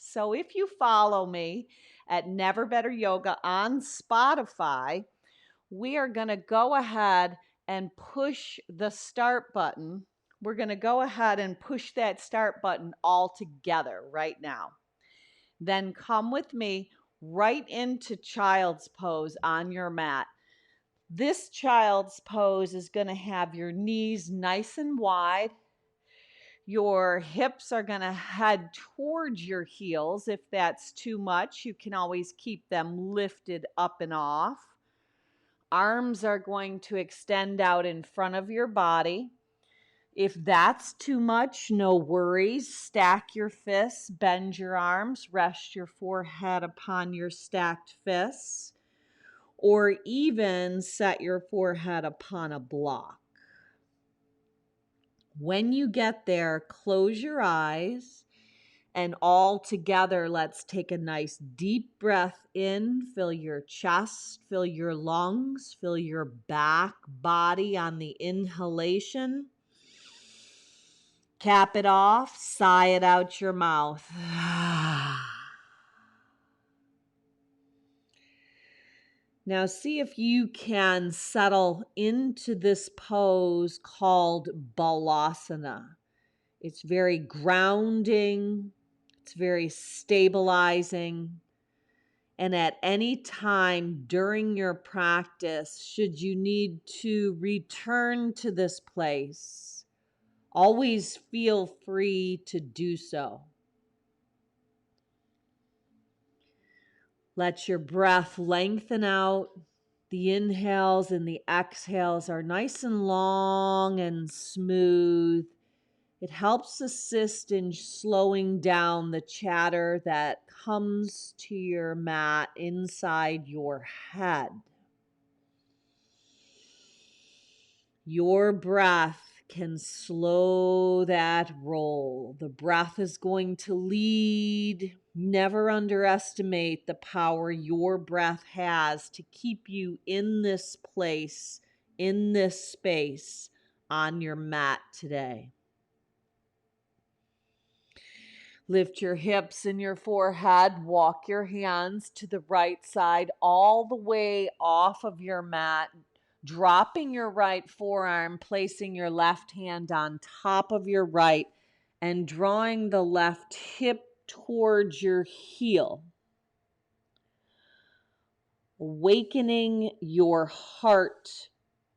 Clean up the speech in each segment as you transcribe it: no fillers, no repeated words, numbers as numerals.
So if you follow me at Never Better Yoga on Spotify, we are going to go ahead and push the start button. We're going to go ahead and push that start button all together right now. Then come with me right into child's pose on your mat. This child's pose is going to have your knees nice and wide. Your hips are going to head towards your heels. If that's too much, you can always keep them lifted up and off. Arms are going to extend out in front of your body. If that's too much, no worries. Stack your fists, bend your arms, rest your forehead upon your stacked fists, or even set your forehead upon a block. When you get there, close your eyes, and all together, let's take a nice deep breath in. Fill your chest, fill your lungs, fill your back body on the inhalation. Cap it off, sigh it out your mouth. Now see if you can settle into this pose called Balasana. It's very grounding. It's very stabilizing. And at any time during your practice, should you need to return to this place, always feel free to do so. Let your breath lengthen out. The inhales and the exhales are nice and long and smooth. It helps assist in slowing down the chatter that comes to your mat inside your head. Your breath can slow that roll. The breath is going to lead. Never underestimate the power your breath has to keep you in this place, in this space, on your mat today. Lift your hips and your forehead. Walk your hands to the right side all the way off of your mat. Dropping your right forearm, placing your left hand on top of your right, and drawing the left hip towards your heel. Awakening your heart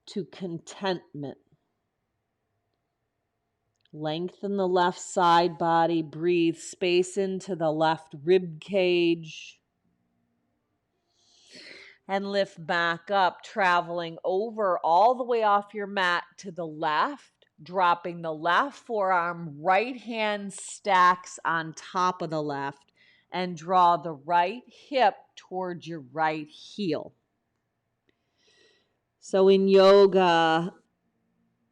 to contentment. Lengthen the left side body. Breathe space into the left rib cage. And lift back up, traveling over all the way off your mat to the left, dropping the left forearm, right hand stacks on top of the left, and draw the right hip towards your right heel. So in yoga,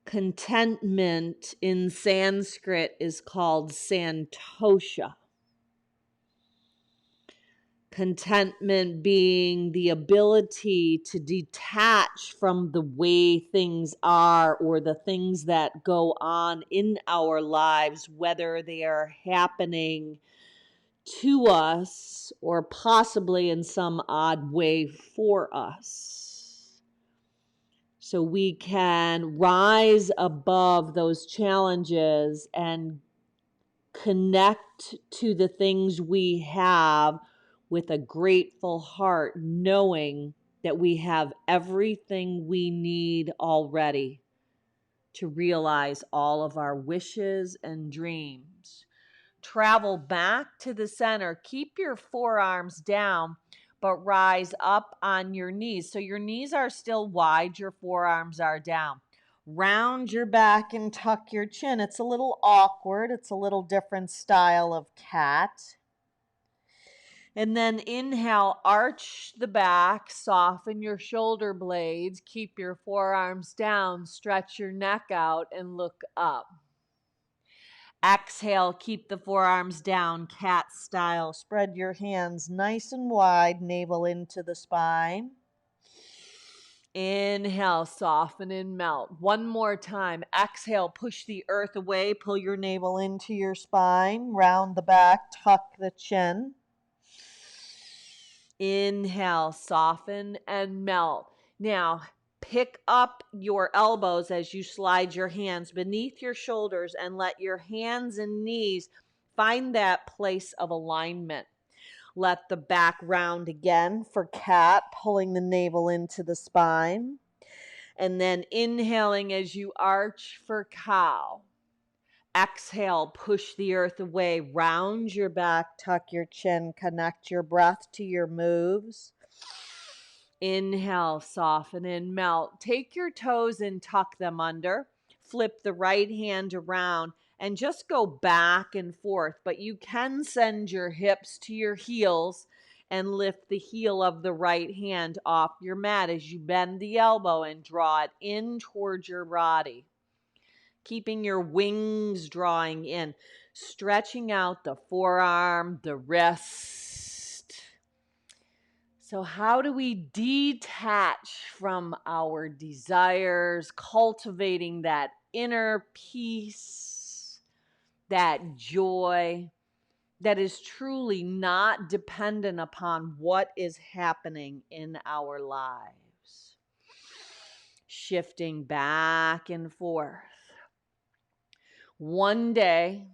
contentment in Sanskrit is called santosha. Contentment being the ability to detach from the way things are or the things that go on in our lives, whether they are happening to us or possibly in some odd way for us. So we can rise above those challenges and connect to the things we have with a grateful heart, knowing that we have everything we need already to realize all of our wishes and dreams. Travel back to the center. Keep your forearms down, but rise up on your knees. So your knees are still wide, your forearms are down. Round your back and tuck your chin. It's a little awkward. It's a little different style of cat. And then inhale, arch the back, soften your shoulder blades, keep your forearms down, stretch your neck out, and look up. Exhale, keep the forearms down, cat style. Spread your hands nice and wide, navel into the spine. Inhale, soften and melt. One more time. Exhale, push the earth away. Pull your navel into your spine. Round the back, tuck the chin. Inhale, soften and melt. Now, pick up your elbows as you slide your hands beneath your shoulders and let your hands and knees find that place of alignment. Let the back round again for cat, pulling the navel into the spine. And then inhaling as you arch for cow. Exhale, push the earth away, round your back, tuck your chin, connect your breath to your moves. Inhale, soften and melt. Take your toes and tuck them under. Flip the right hand around and just go back and forth. But you can send your hips to your heels and lift the heel of the right hand off your mat as you bend the elbow and draw it in towards your body. Keeping your wings drawing in, stretching out the forearm, the wrist. So how do we detach from our desires, cultivating that inner peace, that joy that is truly not dependent upon what is happening in our lives? Shifting back and forth. One day,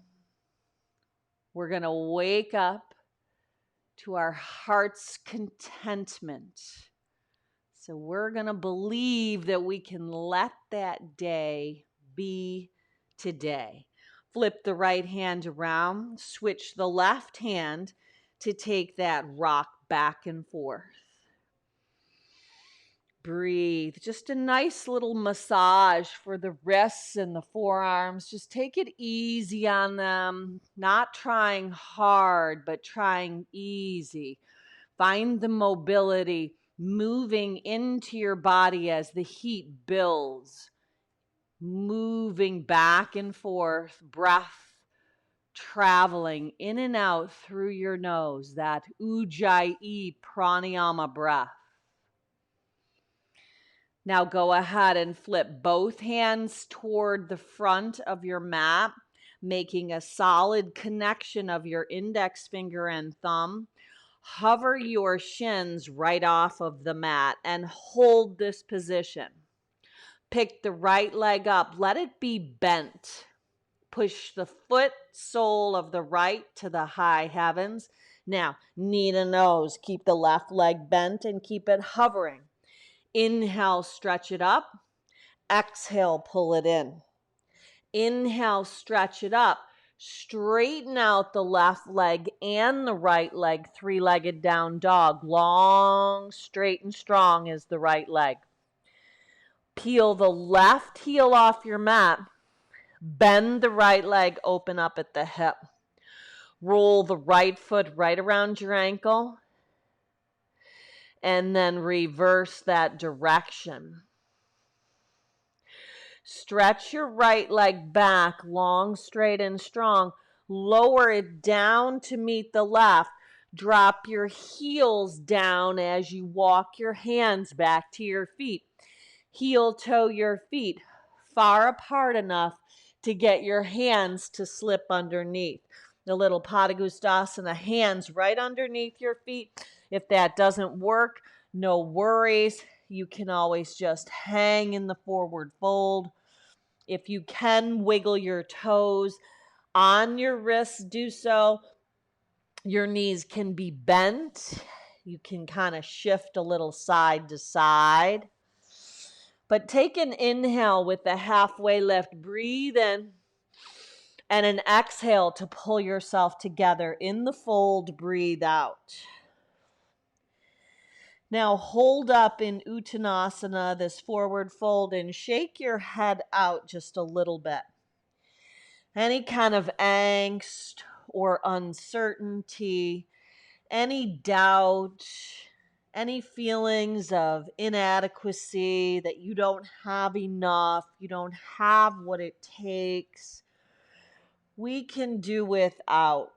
we're going to wake up to our heart's contentment. So we're going to believe that we can let that day be today. Flip the right hand around, switch the left hand to take that rock back and forth. Breathe. Just a nice little massage for the wrists and the forearms. Just take it easy on them. Not trying hard, but trying easy. Find the mobility moving into your body as the heat builds. Moving back and forth. Breath traveling in and out through your nose. That Ujjayi pranayama breath. Now go ahead and flip both hands toward the front of your mat, making a solid connection of your index finger and thumb. Hover your shins right off of the mat and hold this position. Pick the right leg up. Let it be bent. Push the foot sole of the right to the high heavens. Now, knee to nose. Keep the left leg bent and keep it hovering. Inhale, stretch it up. Exhale, pull it in. Inhale, stretch it up. Straighten out the left leg and the right leg, three-legged down dog. Long, straight, and strong is the right leg. Peel the left heel off your mat. Bend the right leg, open up at the hip. Roll the right foot right around your ankle. And then reverse that direction. Stretch your right leg back, long, straight, and strong. Lower it down to meet the left. Drop your heels down as you walk your hands back to your feet. Heel toe your feet far apart enough to get your hands to slip underneath. The little Padangusthasana, hands right underneath your feet. If that doesn't work, no worries. You can always just hang in the forward fold. If you can wiggle your toes on your wrists, do so. Your knees can be bent. You can kind of shift a little side to side. But take an inhale with the halfway lift. Breathe in. And an exhale to pull yourself together. In the fold, breathe out. Now hold up in Uttanasana, this forward fold, and shake your head out just a little bit. Any kind of angst or uncertainty, any doubt, any feelings of inadequacy, that you don't have enough, you don't have what it takes, we can do without.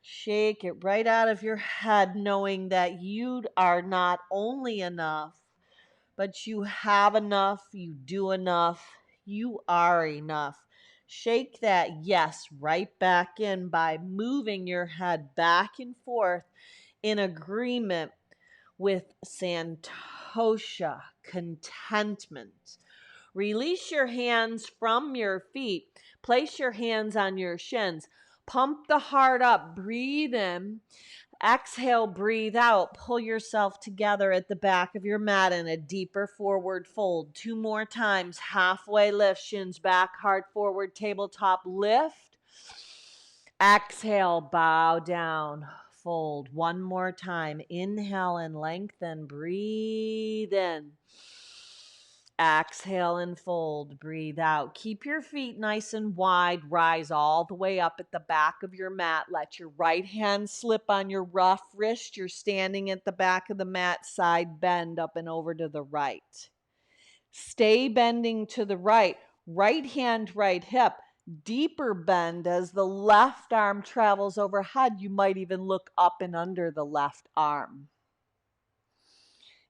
Shake it right out of your head, knowing that you are not only enough, but you have enough, you do enough, you are enough. Shake that yes right back in by moving your head back and forth in agreement with Santosha, contentment. Release your hands from your feet. Place your hands on your shins. Pump the heart up. Breathe in. Exhale, breathe out. Pull yourself together at the back of your mat in a deeper forward fold. 2 more times. Halfway lift, shins back, heart forward, tabletop lift. Exhale, bow down, fold. 1 more time. Inhale and lengthen. Breathe in. Exhale and fold. Breathe out. Keep your feet nice and wide. Rise all the way up at the back of your mat. Let your right hand slip on your rough wrist. You're standing at the back of the mat. Side bend up and over to the right. Stay bending to the right. Right hand, right hip. Deeper bend as the left arm travels overhead. You might even look up and under the left arm.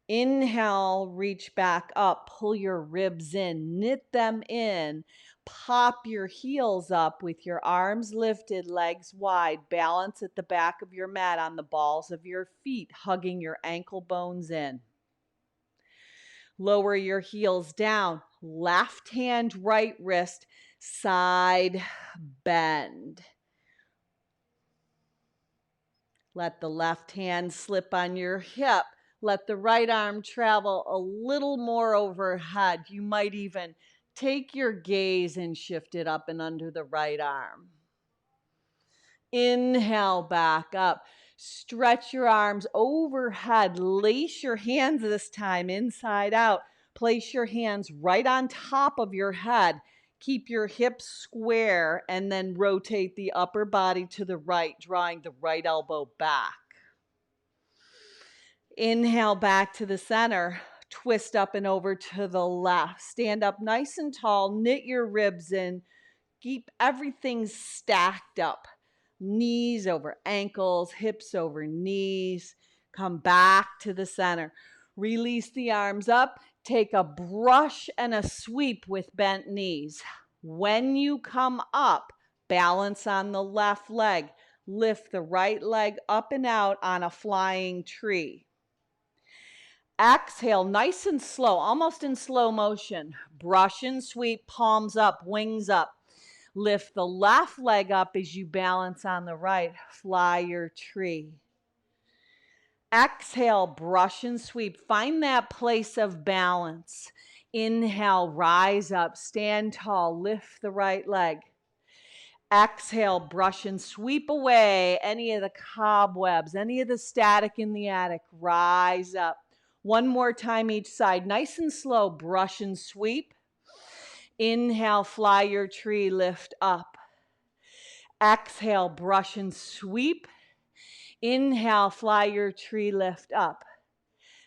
Inhale, reach back up, pull your ribs in, knit them in, pop your heels up with your arms lifted, legs wide, balance at the back of your mat on the balls of your feet, hugging your ankle bones in. Lower your heels down, left hand, right wrist, side bend. Let the left hand slip on your hip. Let the right arm travel a little more overhead. You might even take your gaze and shift it up and under the right arm. Inhale back up. Stretch your arms overhead. Lace your hands this time inside out. Place your hands right on top of your head. Keep your hips square and then rotate the upper body to the right, drawing the right elbow back. Inhale back to the center. Twist up and over to the left. Stand up nice and tall. Knit your ribs in. Keep everything stacked up. Knees over ankles, hips over knees. Come back to the center. Release the arms up. Take a brush and a sweep with bent knees. When you come up, balance on the left leg. Lift the right leg up and out on a flying tree. Exhale, nice and slow, almost in slow motion. Brush and sweep, palms up, wings up. Lift the left leg up as you balance on the right. Fly your tree. Exhale, brush and sweep. Find that place of balance. Inhale, rise up, stand tall, lift the right leg. Exhale, brush and sweep away any of the cobwebs, any of the static in the attic. Rise up. 1 more time each side. Nice and slow. Brush and sweep. Inhale, fly your tree, lift up. Exhale, brush and sweep. Inhale, fly your tree, lift up.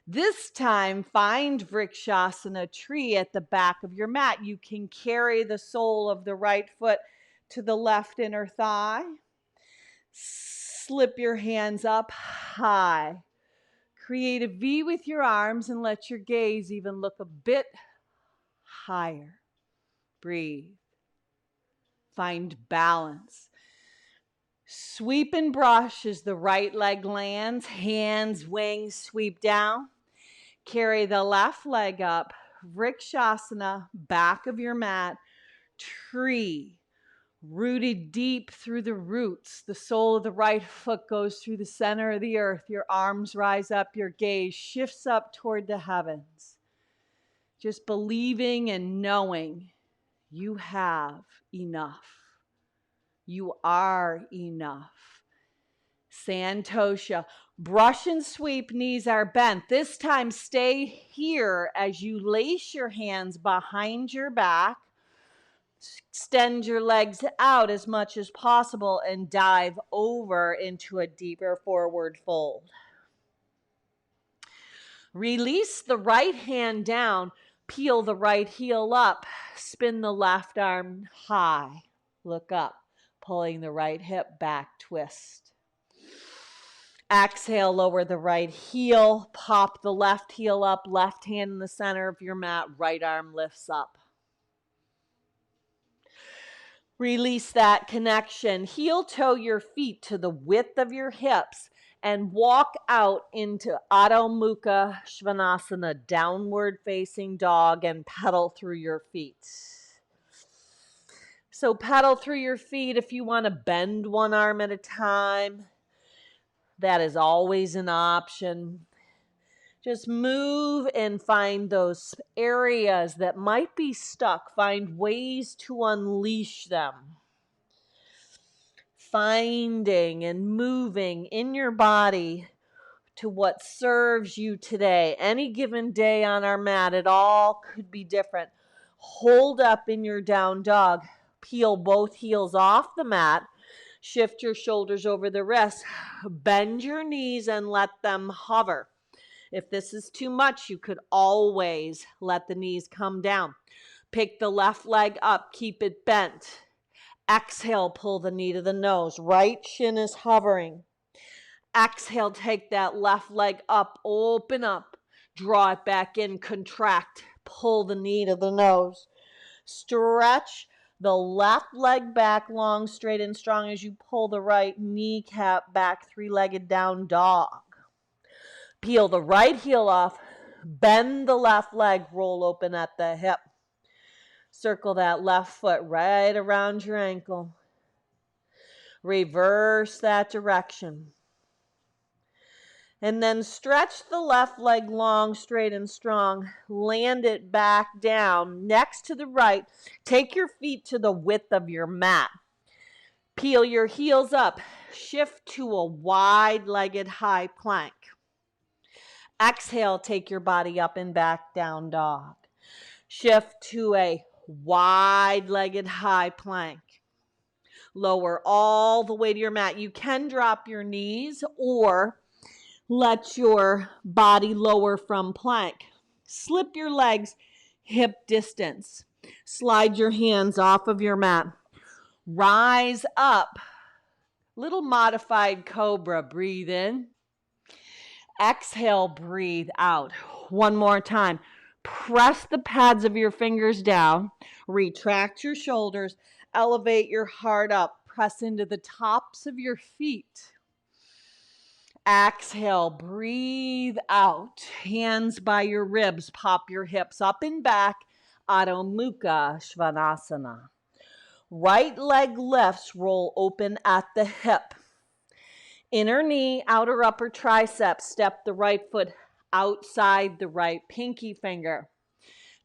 This time, find Vrikshasana tree at the back of your mat. You can carry the sole of the right foot to the left inner thigh. Slip your hands up high. Create a V with your arms and let your gaze even look a bit higher. Breathe. Find balance. Sweep and brush as the right leg lands. Hands, wings, sweep down. Carry the left leg up. Vrikshasana, back of your mat. Tree. Rooted deep through the roots. The sole of the right foot goes through the center of the earth. Your arms rise up. Your gaze shifts up toward the heavens. Just believing and knowing you have enough. You are enough. Santosha. Brush and sweep, knees are bent. This time stay here as you lace your hands behind your back. Extend your legs out as much as possible and dive over into a deeper forward fold. Release the right hand down, peel the right heel up, spin the left arm high, look up, pulling the right hip back, twist. Exhale, lower the right heel, pop the left heel up, left hand in the center of your mat, right arm lifts up. Release that connection. Heel toe your feet to the width of your hips and walk out into Adho Mukha Svanasana, downward facing dog, and pedal through your feet. So pedal through your feet if you want to bend one arm at a time. That is always an option. Just move and find those areas that might be stuck. Find ways to unleash them. Finding and moving in your body to what serves you today. Any given day on our mat, it all could be different. Hold up in your down dog. Peel both heels off the mat. Shift your shoulders over the wrists. Bend your knees and let them hover. If this is too much, you could always let the knees come down. Pick the left leg up. Keep it bent. Exhale, pull the knee to the nose. Right shin is hovering. Exhale, take that left leg up. Open up. Draw it back in. Contract. Pull the knee to the nose. Stretch the left leg back long, straight and strong as you pull the right kneecap back, three-legged down dog. Peel the right heel off. Bend the left leg. Roll open at the hip. Circle that left foot right around your ankle. Reverse that direction. And then stretch the left leg long, straight and strong. Land it back down next to the right. Take your feet to the width of your mat. Peel your heels up. Shift to a wide-legged high plank. Exhale, take your body up and back, down dog. Shift to a wide-legged high plank. Lower all the way to your mat. You can drop your knees or let your body lower from plank. Slip your legs hip distance. Slide your hands off of your mat. Rise up. Little modified cobra. Breathe in. Exhale, breathe out. One more time. Press the pads of your fingers down. Retract your shoulders. Elevate your heart up. Press into the tops of your feet. Exhale, breathe out. Hands by your ribs. Pop your hips up and back. Adho Mukha Svanasana. Right leg lifts, roll open at the hip. Inner knee, outer upper tricep. Step the right foot outside the right pinky finger.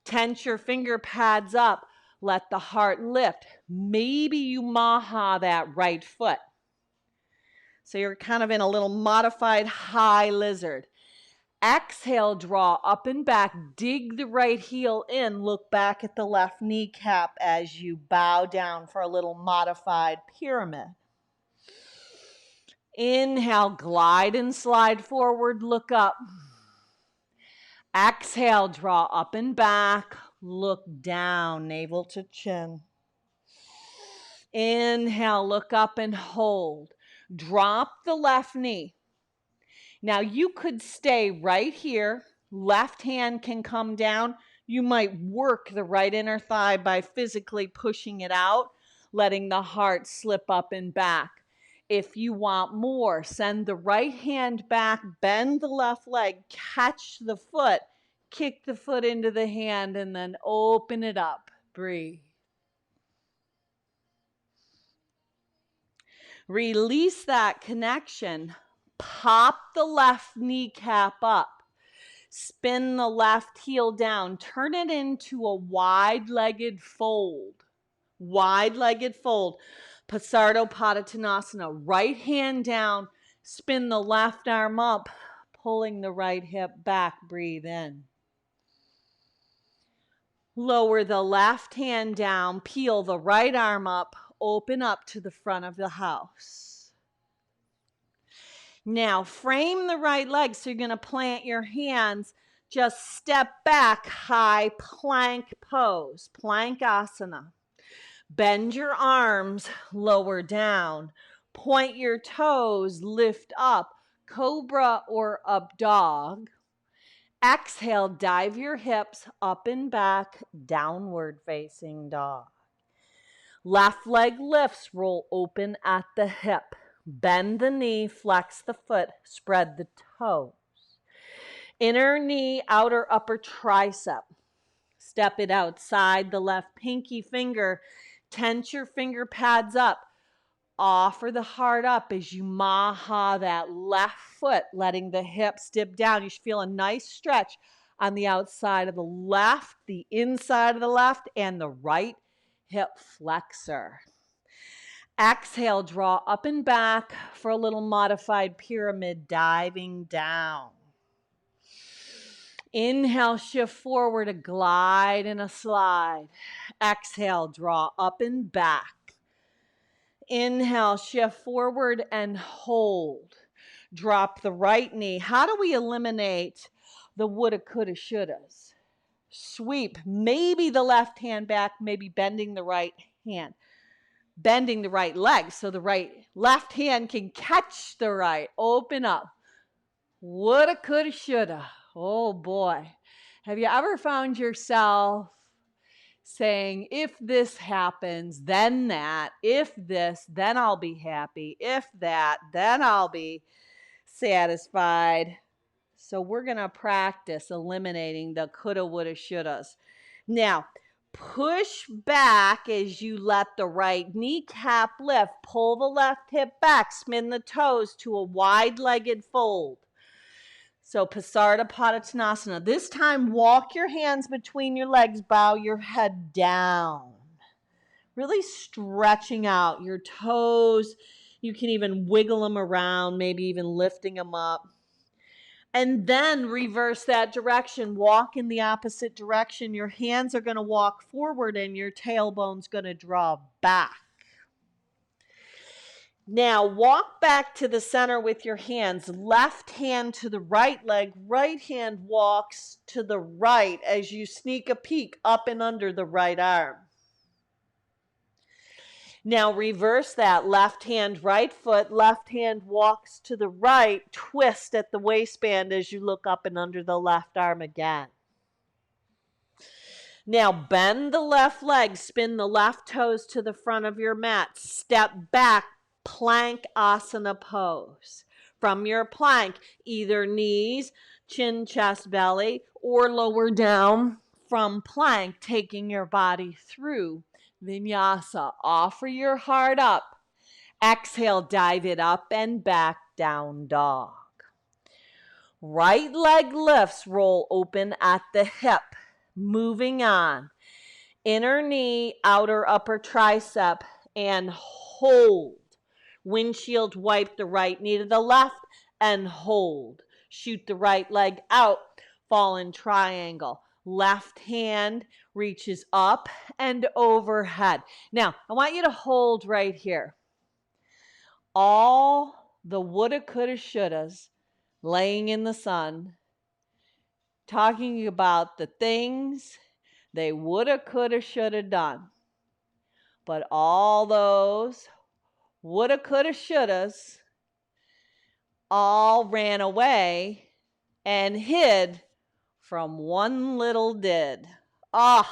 Tense your finger pads up. Let the heart lift. Maybe you maha that right foot. So you're kind of in a little modified high lizard. Exhale, draw up and back. Dig the right heel in. Look back at the left kneecap as you bow down for a little modified pyramid. Inhale, glide and slide forward, look up. Exhale, draw up and back, look down, navel to chin. Inhale, look up and hold. Drop the left knee. Now you could stay right here. Left hand can come down. You might work the right inner thigh by physically pushing it out, letting the heart slip up and back. If you want more, send the right hand back, bend the left leg, catch the foot, kick the foot into the hand, and then open it up. Breathe. Release that connection. Pop the left kneecap up. Spin the left heel down. Turn it into a wide-legged fold. Wide-legged fold. Pasardopadottanasana. Right hand down. Spin the left arm up. Pulling the right hip back. Breathe in. Lower the left hand down. Peel the right arm up. Open up to the front of the house. Now frame the right leg. So you're going to plant your hands. Just step back. High plank pose. Plankasana. Bend your arms, lower down. Point your toes, lift up. cobra or up dog. Exhale, dive your hips up and back, downward facing dog. Left leg lifts, roll open at the hip. Bend the knee, flex the foot, spread the toes. Inner knee, outer upper tricep. Step it outside the left pinky finger. Tense your finger pads up. Offer the heart up as you maha that left foot, letting the hips dip down. You should feel a nice stretch on the outside of the left, the inside of the left, and the right hip flexor. Exhale, draw up and back for a little modified pyramid, diving down. Inhale, shift forward, a glide and a slide. Exhale, draw up and back. Inhale, shift forward and hold. Drop the right knee. How do we eliminate the woulda, coulda, shouldas? Sweep, maybe the left hand back, maybe bending the right hand. Bending the right leg so the left hand can catch the right. Open up. Woulda, coulda, shoulda. Oh boy. Have you ever found yourself saying, if this happens, then that. If this, then I'll be happy. If that, then I'll be satisfied. So we're going to practice eliminating the coulda, woulda, shouldas. Now, push back as you let the right kneecap lift. Pull the left hip back. Spin the toes to a wide-legged fold. So Pasarda Padottanasana. This time, walk your hands between your legs. Bow your head down. Really stretching out your toes. You can even wiggle them around, maybe even lifting them up. And then reverse that direction. Walk in the opposite direction. Your hands are going to walk forward and your tailbone's going to draw back. Now walk back to the center with your hands. Left hand to the right leg. Right hand walks to the right as you sneak a peek up and under the right arm. Now reverse that. Left hand, right foot. Left hand walks to the right. Twist at the waistband as you look up and under the left arm again. Now bend the left leg. Spin the left toes to the front of your mat. Step back. Plank asana pose. From your plank, either knees, chin, chest, belly, or lower down from plank, taking your body through Vinyasa. Offer your heart up. Exhale, dive it up and back, down dog. Right leg lifts, roll open at the hip. Moving on. Inner knee, outer upper tricep, and hold. Windshield wipe the right knee to the left and hold. Shoot the right leg out. Fall in triangle. Left hand reaches up and overhead. Now, I want you to hold right here. All the woulda, coulda, shouldas laying in the sun, talking about the things they woulda, coulda, shoulda done. But all those woulda, coulda, shouldas all ran away and hid from one little did.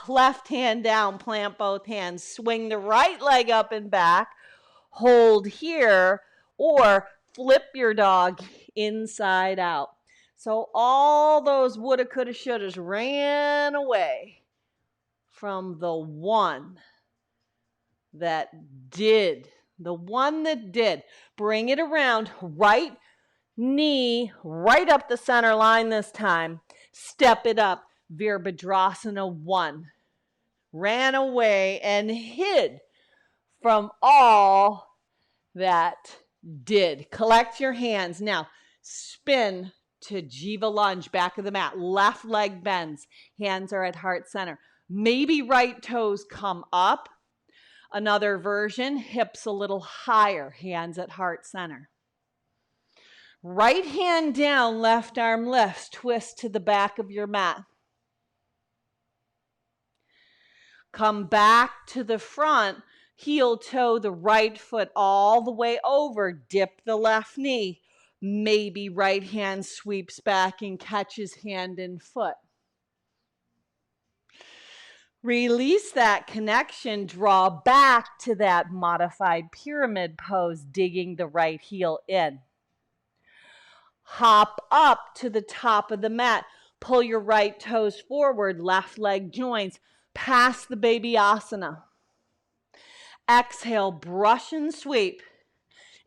Left hand down, plant both hands. Swing the right leg up and back. Hold here or flip your dog inside out. So all those woulda, coulda, shouldas ran away from the one that did. The one that did. Bring it around. Right knee right up the center line this time. Step it up. Virabhadrasana 1. Ran away and hid from all that did. Collect your hands. Now, spin to Jiva lunge, back of the mat. Left leg bends. Hands are at heart center. Maybe right toes come up. Another version, hips a little higher, hands at heart center. Right hand down, left arm lifts, twist to the back of your mat. Come back to the front, heel toe the right foot all the way over, dip the left knee, Maybe right hand sweeps back and catches hand and foot. Release that connection, draw back to that modified pyramid pose, digging the right heel in. Hop up to the top of the mat. Pull your right toes forward, left leg joins, past the baby asana. Exhale, brush and sweep.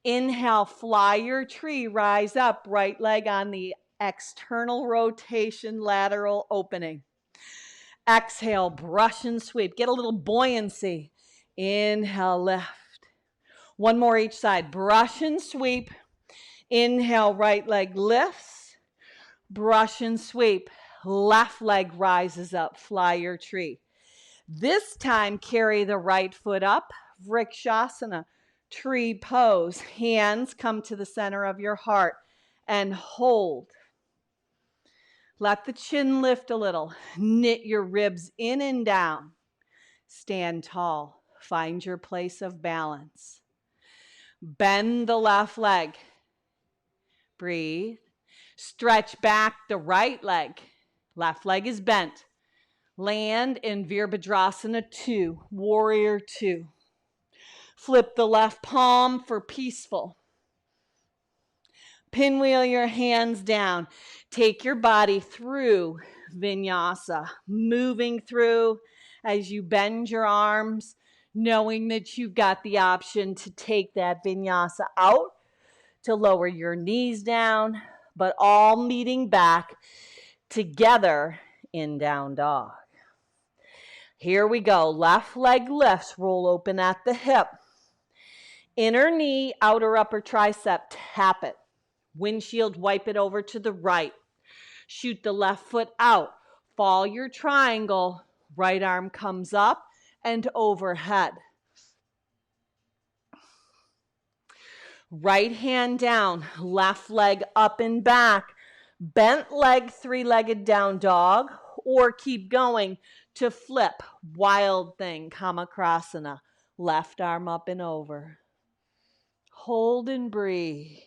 Inhale, fly your tree, rise up, right leg on the external rotation, lateral opening. Exhale, brush and sweep. Get a little buoyancy. Inhale, lift. One more each side. Brush and sweep. Inhale, right leg lifts. Brush and sweep. Left leg rises up. Fly your tree. This time, carry the right foot up. Vrikshasana. Tree pose. Hands come to the center of your heart and hold. Let the chin lift a little. Knit your ribs in and down. Stand tall. Find your place of balance. Bend the left leg. Breathe. Stretch back the right leg. Left leg is bent. Land in Virabhadrasana 2, Warrior 2. Flip the left palm for peaceful. Pinwheel your hands down. Take your body through Vinyasa, moving through as you bend your arms, knowing that you've got the option to take that Vinyasa out, to lower your knees down, but all meeting back together in down dog. Here we go. Left leg lifts, roll open at the hip. Inner knee, outer upper tricep, tap it. Windshield, wipe it over to the right. Shoot the left foot out. Fall your triangle. Right arm comes up and overhead. Right hand down, left leg up and back. Bent leg, three-legged down dog, or keep going to flip. Wild thing, Kamakrasana. Left arm up and over. Hold and breathe.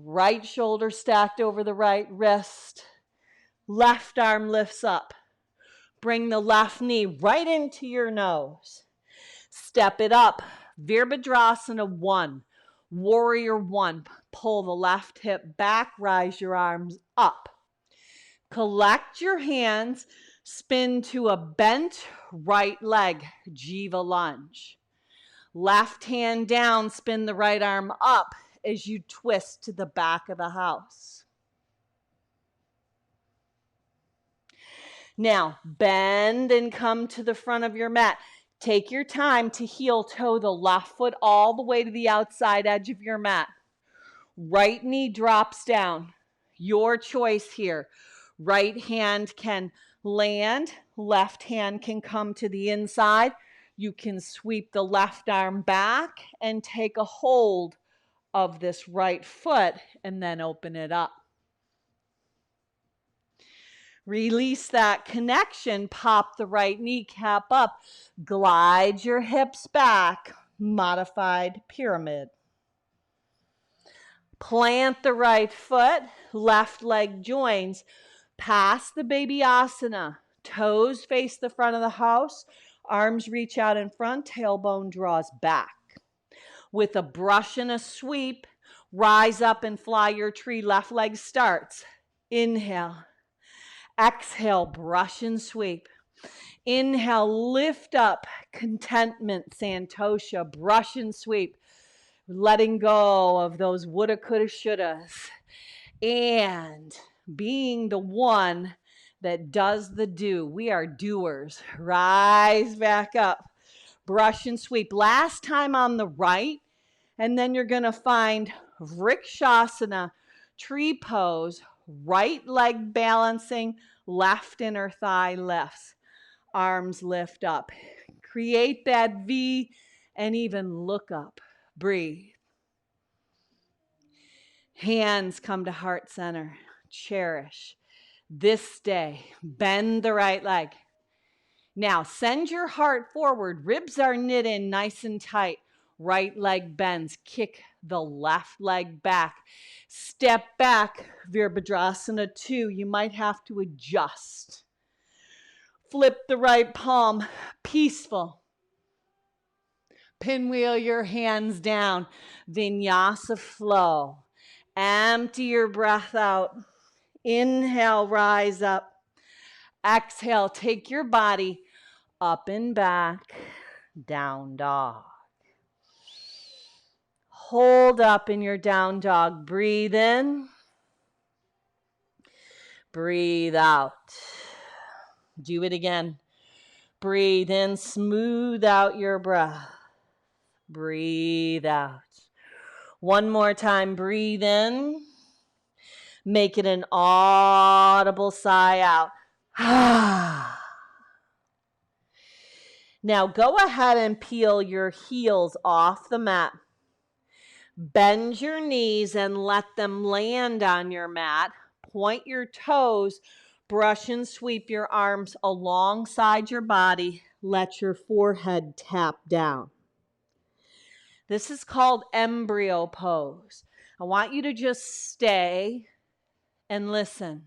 Right shoulder stacked over the right wrist. Left arm lifts up. Bring the left knee right into your nose. Step it up. Virabhadrasana 1. Warrior 1. Pull the left hip back. Rise your arms up. Collect your hands. Spin to a bent right leg. Jiva lunge. Left hand down. Spin the right arm up as you twist to the back of the house. Now, bend and come to the front of your mat. Take your time to heel toe the left foot all the way to the outside edge of your mat. Right knee drops down. Your choice here. Right hand can land. Left hand can come to the inside. You can sweep the left arm back and take a hold of this right foot and then open it up. Release that connection, pop the right kneecap up, glide your hips back, modified pyramid. Plant the right foot, left leg joins, pass the baby asana, toes face the front of the house, arms reach out in front, tailbone draws back. With a brush and a sweep, rise up and fly your tree. Left leg starts. Inhale. Exhale, brush and sweep. Inhale, lift up. Contentment, Santosha, brush and sweep. Letting go of those woulda, coulda, shouldas. And being the one that does the do. We are doers. Rise back up. Brush and sweep. Last time on the right, and then you're going to find Vrikshasana, tree pose, right leg balancing, left inner thigh lifts. Arms lift up. Create that V and even look up. Breathe. Hands come to heart center. Cherish this day. Bend the right leg. Now, send your heart forward. Ribs are knit in nice and tight. Right leg bends. Kick the left leg back. Step back, Virabhadrasana 2. You might have to adjust. Flip the right palm, peaceful. Pinwheel your hands down. Vinyasa flow. Empty your breath out. Inhale, rise up. Exhale, take your body up and back, down dog. Hold up in your down dog. Breathe in. Breathe out. Do it again. Breathe in. Smooth out your breath. Breathe out. One more time. Breathe in. Make it an audible sigh out. Now go ahead and peel your heels off the mat. Bend your knees and let them land on your mat. Point your toes. Brush and sweep your arms alongside your body. Let your forehead tap down. This is called embryo pose. I want you to just stay and listen.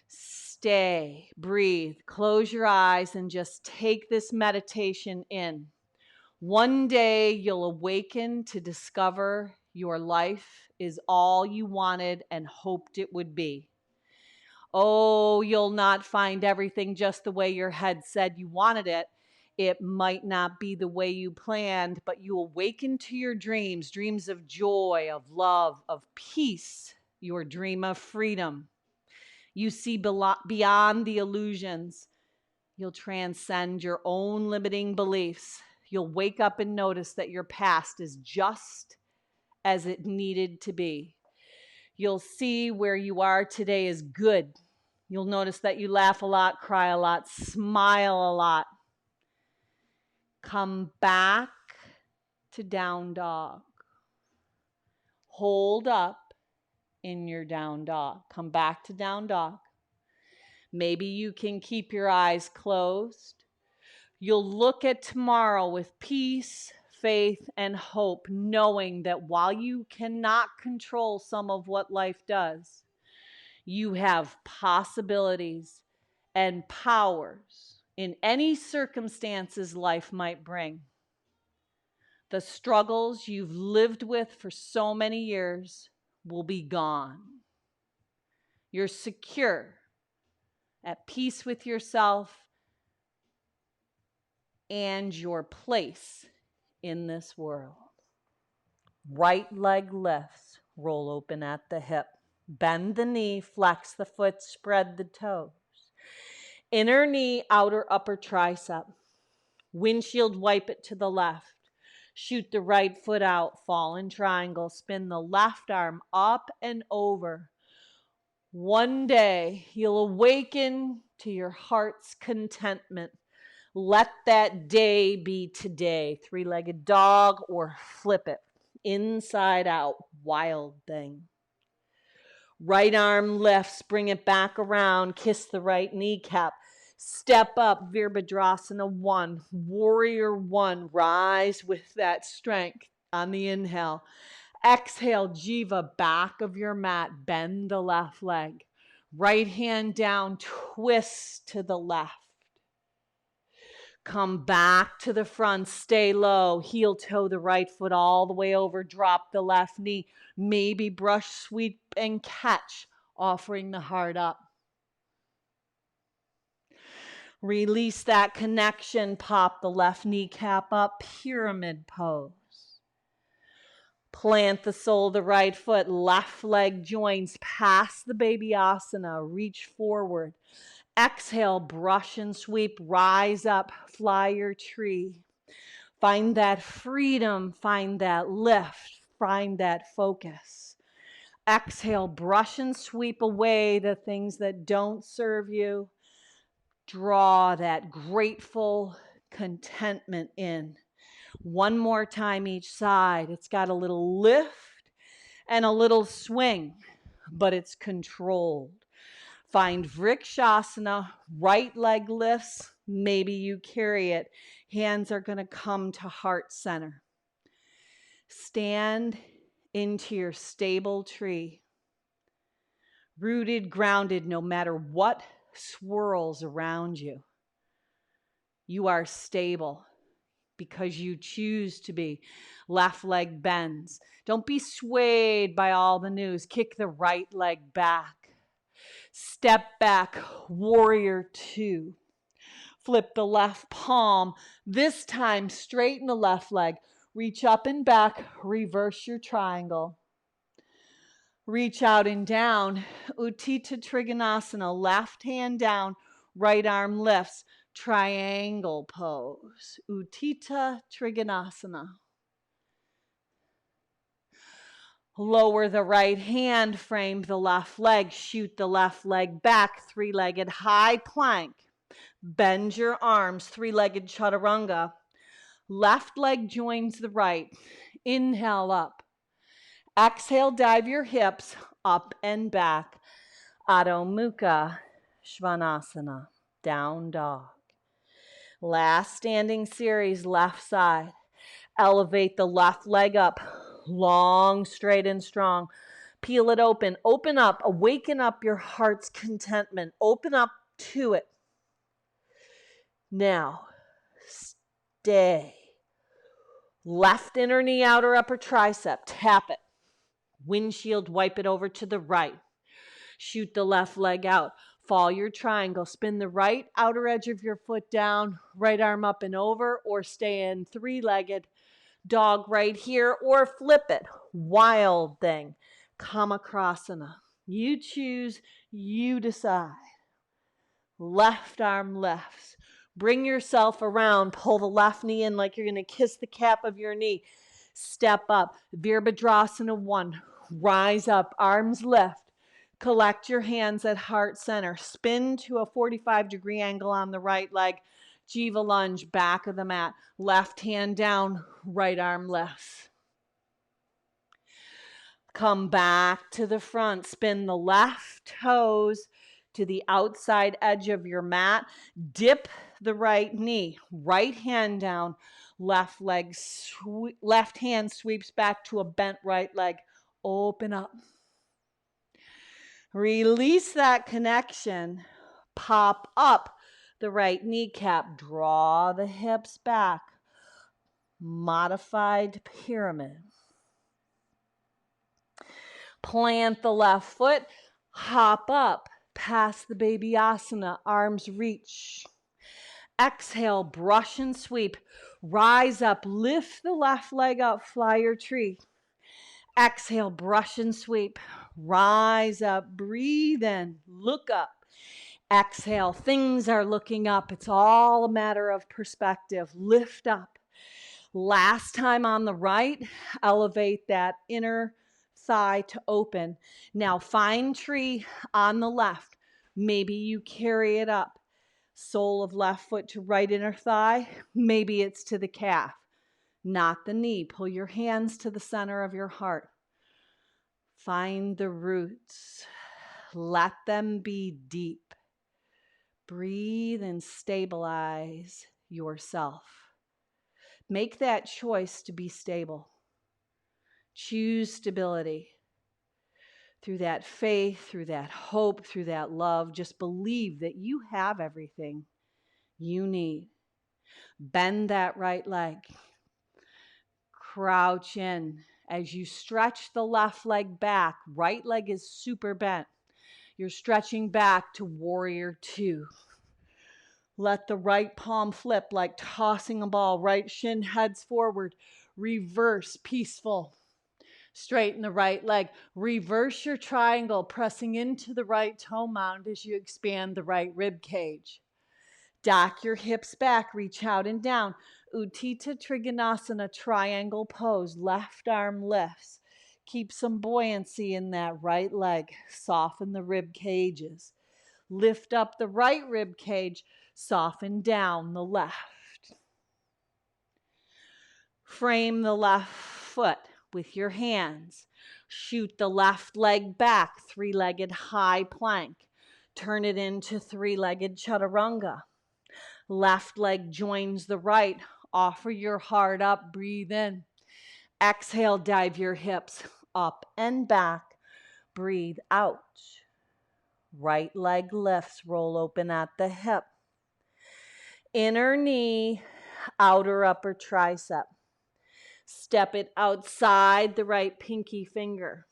Stay, breathe, close your eyes, and just take this meditation in. One day you'll awaken to discover your life is all you wanted and hoped it would be. Oh, you'll not find everything just the way your head said you wanted it. It might not be the way you planned, but you awaken to your dreams, dreams of joy, of love, of peace, your dream of freedom. You see beyond the illusions. You'll transcend your own limiting beliefs. You'll wake up and notice that your past is just as it needed to be. You'll see where you are today is good. You'll notice that you laugh a lot, cry a lot, smile a lot. Come back to down dog. Hold up in your down dog. Come back to down dog. Maybe you can keep your eyes closed. You'll look at tomorrow with peace, faith, and hope, knowing that while you cannot control some of what life does, you have possibilities and powers in any circumstances life might bring. The struggles you've lived with for so many years will be gone. You're secure, at peace with yourself and your place in this world. Right leg lifts, roll open at the hip. Bend the knee, flex the foot, spread the toes. Inner knee, outer upper tricep. Windshield wipe it to the left. Shoot the right foot out, fall in triangle. Spin the left arm up and over. One day, you'll awaken to your heart's contentment. Let that day be today. Three-legged dog or flip it. Inside out, wild thing. Right arm lifts, bring it back around, kiss the right kneecap. Step up, Virabhadrasana 1, Warrior 1. Rise with that strength on the inhale. Exhale, Jiva, back of your mat, bend the left leg. Right hand down, twist to the left. Come back to the front, stay low, heel toe the right foot all the way over, drop the left knee, maybe brush, sweep, and catch, offering the heart up. Release that connection, pop the left kneecap up, pyramid pose. Plant the sole of the right foot, left leg joins past the baby asana, reach forward. Exhale, brush and sweep, rise up, fly your tree. Find that freedom, find that lift, find that focus. Exhale, brush and sweep away the things that don't serve you. Draw that grateful contentment in. One more time each side. It's got a little lift and a little swing, but it's controlled. Find Vrikshasana, right leg lifts. Maybe you carry it. Hands are going to come to heart center. Stand into your stable tree, rooted, grounded, no matter what swirls around you. You are stable because you choose to be. Left leg bends. Don't be swayed by all the news. Kick the right leg back. Step back, warrior two. Flip the left palm. This time, straighten the left leg. Reach up and back. Reverse your triangle. Reach out and down. Utthita Trikonasana. Left hand down. Right arm lifts. Triangle pose. Utthita Trikonasana. Lower the right hand, frame the left leg, shoot the left leg back, three-legged high plank. Bend your arms, three-legged chaturanga. Left leg joins the right. Inhale up. Exhale, dive your hips up and back. Adho Mukha Svanasana, down dog. Last standing series, left side. Elevate the left leg up, long, straight, and strong. Peel it open. Open up. Awaken up your heart's contentment. Open up to it. Now, stay. Left inner knee, outer upper tricep. Tap it. Windshield, wipe it over to the right. Shoot the left leg out. Fall your triangle. Spin the right outer edge of your foot down. Right arm up and over, or stay in three-legged dog right here, or flip it. Wild thing. Kamakrasana. You choose, you decide. Left arm lifts. Bring yourself around. Pull the left knee in like you're going to kiss the cap of your knee. Step up. Virabhadrasana 1. Rise up. Arms lift. Collect your hands at heart center. Spin to a 45-degree angle on the right leg. Jiva lunge, back of the mat. Left hand down, right arm lifts. Come back to the front. Spin the left toes to the outside edge of your mat. Dip the right knee. Right hand down. Left hand sweeps back to a bent right leg. Open up. Release that connection. Pop up the right kneecap. Draw the hips back. Modified pyramid. Plant the left foot. Hop up past the baby asana. Arms reach. Exhale, brush and sweep. Rise up. Lift the left leg up. Fly your tree. Exhale, brush and sweep. Rise up. Breathe in. Look up. Exhale. Things are looking up. It's all a matter of perspective. Lift up. Last time on the right, elevate that inner thigh to open. Now find tree on the left. Maybe you carry it up. Sole of left foot to right inner thigh. Maybe it's to the calf, not the knee. Pull your hands to the center of your heart. Find the roots. Let them be deep. Breathe and stabilize yourself. Make that choice to be stable. Choose stability. Through that faith, through that hope, through that love, just believe that you have everything you need. Bend that right leg. Crouch in. As you stretch the left leg back, right leg is super bent. You're stretching back to warrior two. Let the right palm flip like tossing a ball. Right shin heads forward. Reverse, peaceful. Straighten the right leg. Reverse your triangle, pressing into the right toe mound as you expand the right rib cage. Dock your hips back. Reach out and down. Utthita Trikonasana, triangle pose. Left arm lifts. Keep some buoyancy in that right leg. Soften the rib cages. Lift up the right rib cage. Soften down the left. Frame the left foot with your hands. Shoot the left leg back, three-legged high plank. Turn it into three-legged chaturanga. Left leg joins the right. Offer your heart up. Breathe in. Exhale, dive your hips up and back. Breathe out. Right leg lifts, roll open at the hip. Inner knee, outer upper tricep. Step it outside the right pinky finger.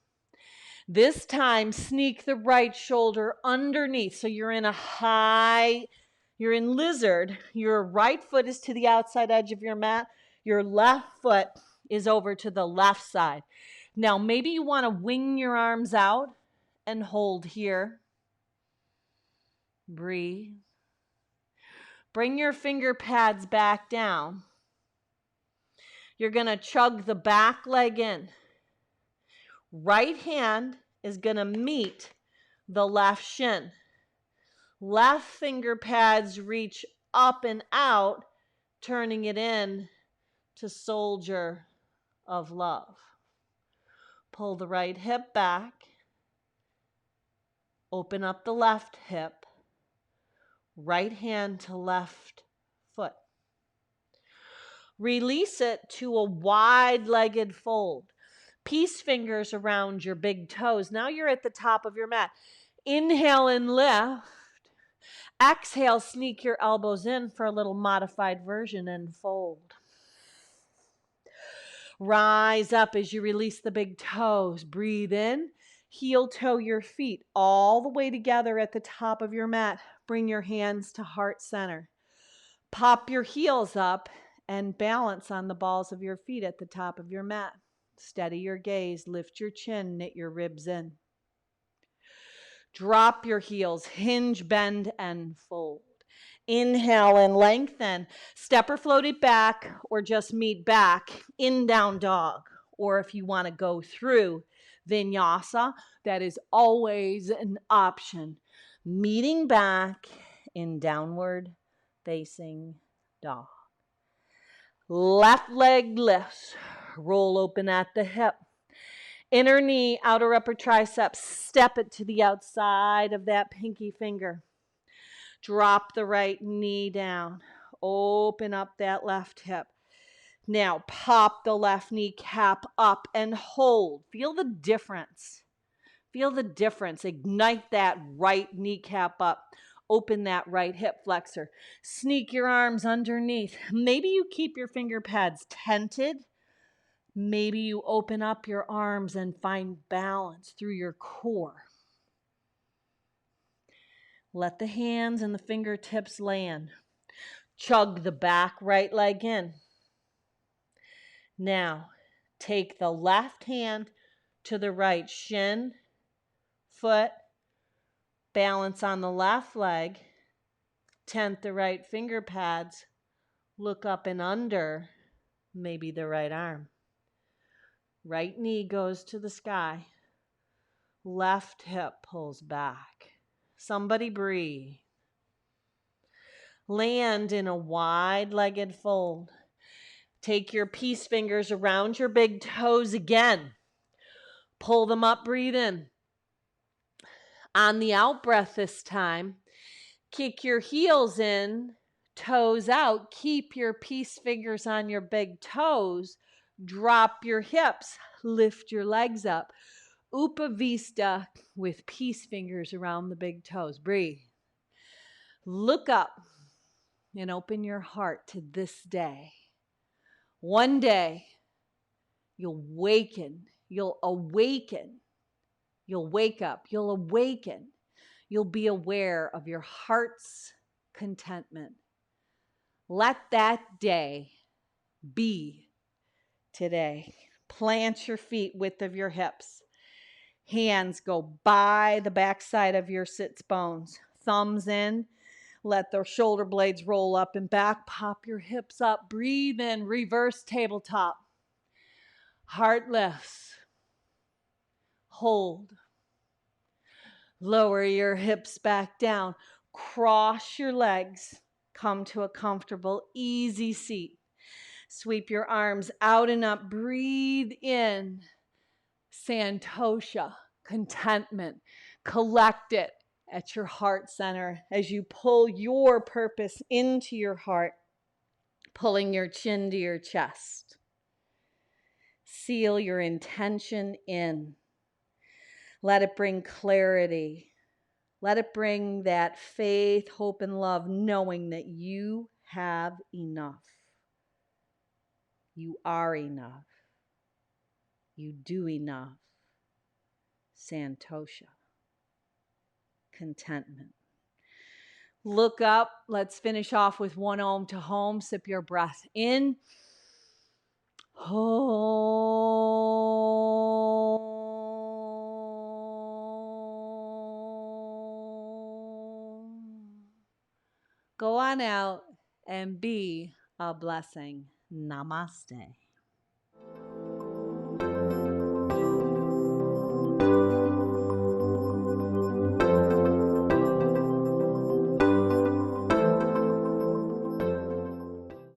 This time, sneak the right shoulder underneath. So you're in lizard. Your right foot is to the outside edge of your mat. Your left foot is over to the left side. Now, maybe you want to wing your arms out and hold here. Breathe. Bring your finger pads back down. You're going to chug the back leg in. Right hand is going to meet the left shin. Left finger pads reach up and out, turning it in to soldier of love. Pull the right hip back. Open up the left hip. Right hand to left foot. Release it to a wide-legged fold. Peace fingers around your big toes. Now you're at the top of your mat. Inhale and lift. Exhale, sneak your elbows in for a little modified version and fold. Rise up as you release the big toes. Breathe in. Heel toe your feet all the way together at the top of your mat. Bring your hands to heart center. Pop your heels up and balance on the balls of your feet at the top of your mat. Steady your gaze. Lift your chin. Knit your ribs in. Drop your heels, hinge, bend, and fold. Inhale and lengthen. Step or float it back, or just meet back in down dog. Or if you want to go through Vinyasa, that is always an option. Meeting back in downward facing dog. Left leg lifts. Roll open at the hip. Inner knee, outer upper tricep, step it to the outside of that pinky finger. Drop the right knee down. Open up that left hip. Now pop the left kneecap up and hold. Feel the difference. Feel the difference. Ignite that right kneecap up. Open that right hip flexor. Sneak your arms underneath. Maybe you keep your finger pads tented. Maybe you open up your arms and find balance through your core. Let the hands and the fingertips land. Chug the back right leg in. Now, take the left hand to the right shin, foot, balance on the left leg, tent the right finger pads, look up and under, maybe the right arm. Right knee goes to the sky. Left hip pulls back. Somebody breathe. Land in a wide-legged fold. Take your peace fingers around your big toes again. Pull them up, breathe in. On the out breath this time, kick your heels in, toes out. Keep your peace fingers on your big toes. Drop your hips. Lift your legs up. Upavista with peace fingers around the big toes. Breathe. Look up and open your heart to this day. One day, you'll awaken. You'll wake up. You'll awaken. You'll be aware of your heart's contentment. Let that day be today. Plant your feet width of your hips. Hands go by the backside of your sits bones. Thumbs in. Let the shoulder blades roll up and back. Pop your hips up. Breathe in. Reverse tabletop. Heart lifts. Hold. Lower your hips back down. Cross your legs. Come to a comfortable, easy seat. Sweep your arms out and up. Breathe in. Santosha, contentment. Collect it at your heart center as you pull your purpose into your heart, pulling your chin to your chest. Seal your intention in. Let it bring clarity. Let it bring that faith, hope, and love, knowing that you have enough. You are enough. You do enough. Santosha. Contentment. Look up. Let's finish off with one Om to home. Sip your breath in. Go on out and be a blessing. Namaste.